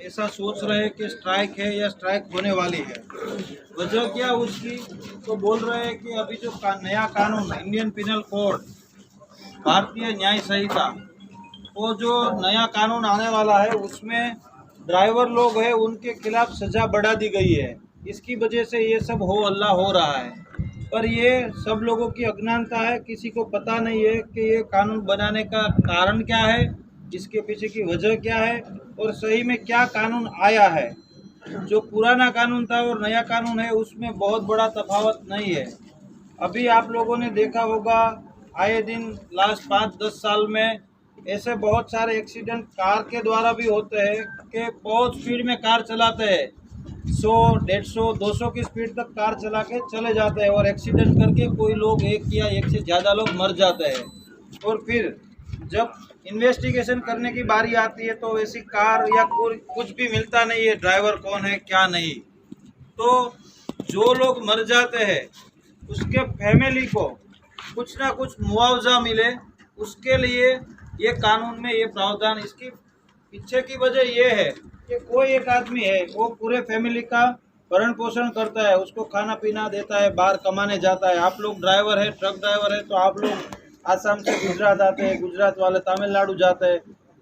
ऐसा सोच रहे हैं कि स्ट्राइक है या स्ट्राइक होने वाली है। वजह क्या उसकी, तो बोल रहे हैं कि अभी जो नया कानून इंडियन पिनल कोड, भारतीय न्याय संहिता, वो जो नया कानून आने वाला है उसमें ड्राइवर लोग हैं उनके खिलाफ सज़ा बढ़ा दी गई है। इसकी वजह से ये सब हो हल्ला हो रहा है, पर ये सब लोगों की अज्ञानता है। किसी को पता नहीं है कि ये कानून बनाने का कारण क्या है, इसके पीछे की वजह क्या है और सही में क्या कानून आया है। जो पुराना कानून था और नया कानून है उसमें बहुत बड़ा तफावत नहीं है। अभी आप लोगों ने देखा होगा, आए दिन लास्ट 5-10 साल में ऐसे बहुत सारे एक्सीडेंट कार के द्वारा भी होते हैं कि बहुत स्पीड में कार चलाते हैं, 100, 150, 200 की स्पीड तक कार चला के चले जाते हैं और एक्सीडेंट करके कोई लोग एक या एक से ज़्यादा लोग मर जाते हैं। और फिर जब इन्वेस्टिगेशन करने की बारी आती है तो ऐसी कार या कुछ भी मिलता नहीं है, ड्राइवर कौन है क्या नहीं। तो जो लोग मर जाते हैं उसके फैमिली को कुछ ना कुछ मुआवजा मिले, उसके लिए ये कानून में ये प्रावधान। इसकी पीछे की वजह ये है कि कोई एक आदमी है वो पूरे फैमिली का भरण पोषण करता है, उसको खाना पीना देता है, बाहर कमाने जाता है। आप लोग ड्राइवर है, ट्रक ड्राइवर है, तो आप लोग आसाम से गुजरात आते हैं, गुजरात वाले तमिलनाडु जाते हैं,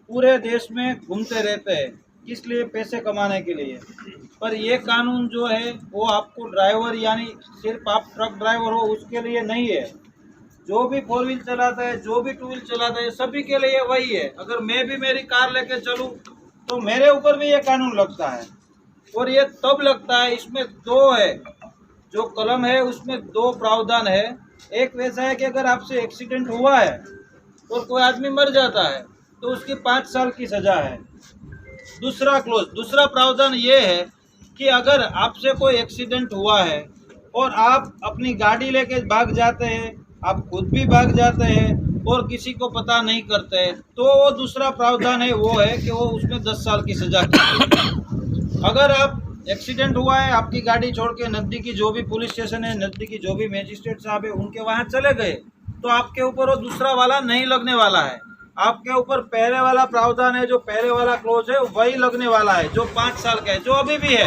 पूरे देश में घूमते रहते हैं, किस लिए? पैसे कमाने के लिए। पर ये कानून जो है वो आपको ड्राइवर यानी सिर्फ आप ट्रक ड्राइवर हो उसके लिए नहीं है। जो भी 4 व्हील चलाता है, जो भी 2 व्हील चलाता है, सभी के लिए वही है। अगर मैं भी मेरी कार लेके चलूँ तो मेरे ऊपर भी ये कानून लगता है। और ये तब लगता है, इसमें 2 है, जो कलम है उसमें 2 प्रावधान है। एक वैसा है कि अगर आपसे एक्सीडेंट हुआ है और कोई आदमी मर जाता है तो उसकी 5 साल की सज़ा है। दूसरा प्रावधान ये है कि अगर आपसे कोई एक्सीडेंट हुआ है और आप अपनी गाड़ी लेके भाग जाते हैं, आप खुद भी भाग जाते हैं और किसी को पता नहीं करते हैं, तो वो दूसरा प्रावधान है, वो है कि वो उसमें 10 साल की सज़ा की। अगर आप एक्सीडेंट हुआ है, आपकी गाड़ी छोड़ के नज़दीकी जो भी पुलिस स्टेशन है, नज़दीकी जो भी मजिस्ट्रेट साहब है उनके वहाँ चले गए, तो आपके ऊपर वो दूसरा वाला नहीं लगने वाला है। आपके ऊपर पहले वाला प्रावधान है, जो पहले वाला क्लोज है वही लगने वाला है, जो 5 साल का है, जो अभी भी है।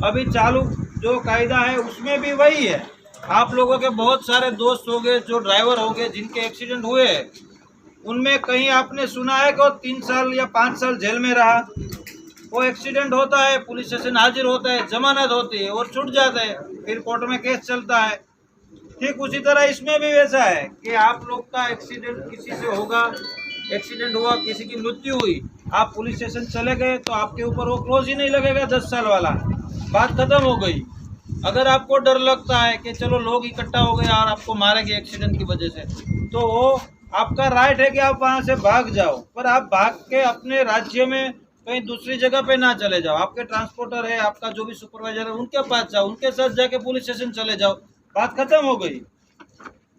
अभी चालू जो कायदा है उसमें भी वही है। आप लोगों के बहुत सारे दोस्त होंगे जो ड्राइवर होंगे जिनके एक्सीडेंट हुए हैं, उनमें कहीं आपने सुना है कि वो 3 साल या 5 साल जेल में रहा। वो एक्सीडेंट होता है, पुलिस स्टेशन हाजिर होता है, जमानत होती है और छूट जाता है, फिर कोर्ट में केस चलता है। ठीक उसी तरह इसमें भी वैसा है कि आप लोग का एक्सीडेंट किसी से होगा, एक्सीडेंट हुआ, किसी की मृत्यु हुई, आप पुलिस स्टेशन चले गए तो आपके ऊपर वो क्लोज ही नहीं लगेगा, 10 साल वाला, बात खत्म हो गई। अगर आपको डर लगता है कि चलो लोग इकट्ठा हो गए और आपको मारेंगे एक्सीडेंट की वजह से, तो वो आपका राइट है कि आप वहाँ से भाग जाओ, पर आप भाग के अपने राज्य में कहीं दूसरी जगह पे ना चले जाओ। आपके ट्रांसपोर्टर है, आपका जो भी सुपरवाइजर है, उनके पास जाओ, उनके साथ जाके पुलिस स्टेशन चले जाओ, बात खत्म हो गई।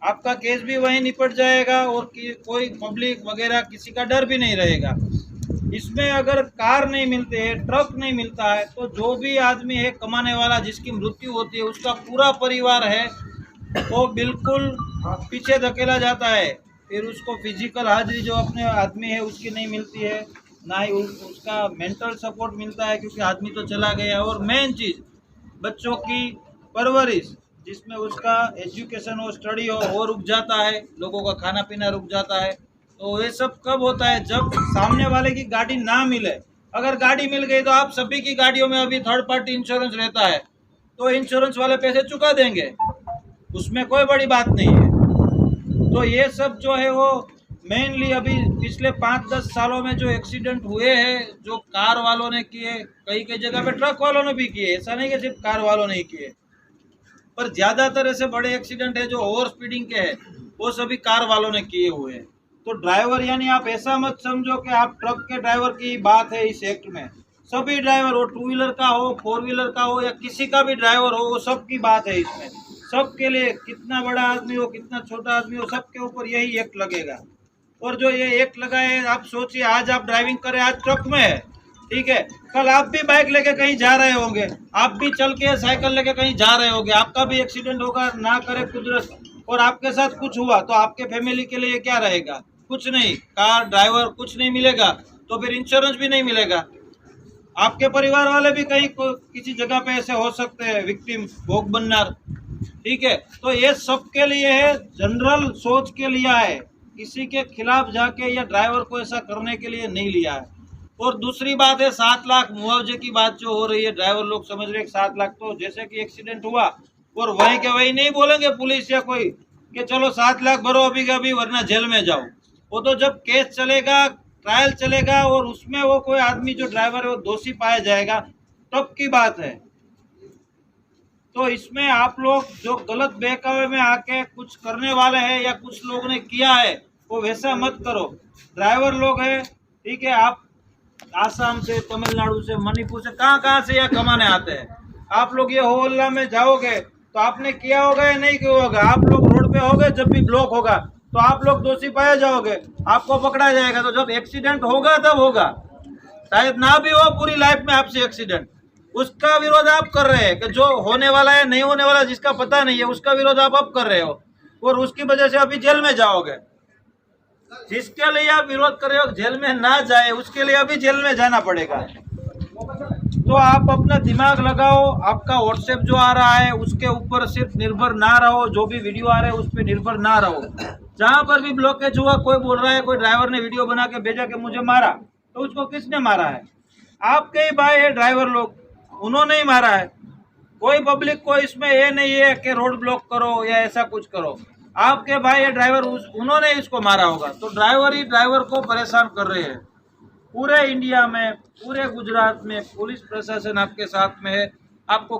आपका केस भी वहीं निपट जाएगा और कोई पब्लिक वगैरह किसी का डर भी नहीं रहेगा। इसमें अगर कार नहीं मिलते है, ट्रक नहीं मिलता है, तो जो भी आदमी है कमाने वाला जिसकी मृत्यु होती है, उसका पूरा परिवार है वो बिल्कुल पीछे धकेला जाता है। फिर उसको फिजिकल हाजिरी जो अपने आदमी है उसकी नहीं मिलती है, ना ही उसका मेंटल सपोर्ट मिलता है क्योंकि आदमी तो चला गया। और मेन चीज़ बच्चों की परवरिश, जिसमें उसका एजुकेशन हो, स्टडी हो, वो रुक जाता है, लोगों का खाना पीना रुक जाता है। तो ये सब कब होता है? जब सामने वाले की गाड़ी ना मिले। अगर गाड़ी मिल गई तो आप सभी की गाड़ियों में अभी थर्ड पार्टी इंश्योरेंस रहता है, तो इंश्योरेंस वाले पैसे चुका देंगे, उसमें कोई बड़ी बात नहीं है। तो ये सब जो है वो मेनली अभी पिछले 5-10 सालों में जो एक्सीडेंट हुए हैं, जो कार वालों ने किए, कई कई जगह पे ट्रक वालों ने भी किए, ऐसा नहीं कि सिर्फ कार वालों ने ही किए, पर ज़्यादातर ऐसे बड़े एक्सीडेंट है जो ओवर स्पीडिंग के हैं वो सभी कार वालों ने किए हुए हैं। तो ड्राइवर यानी आप ऐसा मत समझो कि आप ट्रक के ड्राइवर की बात है इस एक्ट में। सभी ड्राइवर हो, 2 व्हीलर का हो, 4 व्हीलर का हो या किसी का भी ड्राइवर हो, वो सबकी बात है इसमें। सबके लिए, कितना बड़ा आदमी हो, कितना छोटा आदमी हो, सबके ऊपर यही एक्ट लगेगा। और जो ये एक्ट लगा है, आप सोचिए, आज आप ड्राइविंग करें, आज ट्रक में है, ठीक है, कल आप भी बाइक लेके कहीं जा रहे होंगे, आप भी चल के साइकिल लेके कहीं जा रहे होंगे, आपका भी एक्सीडेंट होगा, ना करे कुदरत, और आपके साथ कुछ हुआ तो आपके फैमिली के लिए क्या रहेगा? कुछ नहीं, कार ड्राइवर कुछ नहीं मिलेगा, तो फिर इंश्योरेंस भी नहीं मिलेगा। आपके परिवार वाले भी कहीं किसी जगह पे ऐसे हो सकते हैं, विक्टिम, भोग बननार। ठीक है, तो ये सबके लिए है, जनरल सोच के लिया है, किसी के खिलाफ जाके या ड्राइवर को ऐसा करने के लिए नहीं लिया है। और दूसरी बात है 7 लाख मुआवजे की बात जो हो रही है, ड्राइवर लोग समझ रहे हैं 7 लाख तो जैसे कि एक्सीडेंट हुआ और वहीं के वहीं नहीं बोलेंगे पुलिस या कोई कि चलो 7 लाख भरो अभी का अभी वरना जेल में जाओ। वो तो जब केस चलेगा, ट्रायल चलेगा और उसमें वो कोई आदमी जो ड्राइवर है वो दोषी पाया जाएगा तब की बात है। तो इसमें आप लोग जो गलत बहकावे में आके कुछ करने वाले हैं या कुछ लोग ने किया है वो वैसा मत करो। ड्राइवर लोग हैं, ठीक है, आप आसाम से, तमिलनाडु से, मणिपुर से, कहाँ से यहाँ कमाने आते हैं। आप लोग ये होल्ला में जाओगे तो आपने किया होगा या नहीं किया होगा, आप लोग रोड पे होगे जब भी ब्लॉक होगा तो आप लोग दोषी पाए जाओगे, आपको पकड़ा जाएगा। तो जब एक्सीडेंट होगा तब होगा, शायद ना भी हो पूरी लाइफ में आपसे एक्सीडेंट, उसका विरोध आप कर रहे हैं कि जो होने वाला है नहीं होने वाला जिसका पता नहीं है उसका विरोध आप अब कर रहे हो और उसकी वजह से अभी जेल में जाओगे। जिसके लिए आप विरोध कर रहे हो जेल में ना जाए उसके लिए अभी जेल में जाना पड़ेगा। तो आप अपना दिमाग लगाओ, आपका व्हाट्सएप जो आ रहा है उसके ऊपर सिर्फ निर्भर ना रहो, जो भी वीडियो आ रहे हैं उस पर निर्भर ना रहो। जहां पर भी ब्लॉकेज हुआ, कोई बोल रहा है कोई ड्राइवर ने वीडियो बना के भेजा कि मुझे मारा, तो उसको किसने मारा है? आपके ही भाई है ड्राइवर लोग, उन्होंने ही मारा है। कोई पब्लिक को इसमें ये नहीं है कि रोड ब्लॉक करो या ऐसा कुछ करो, आपके भाई है ड्राइवर, उन्होंने इसको मारा होगा। तो ड्राइवर ही ड्राइवर को परेशान कर रहे हैं। पूरे इंडिया में, पूरे गुजरात में पुलिस प्रशासन आपके साथ में है, आपको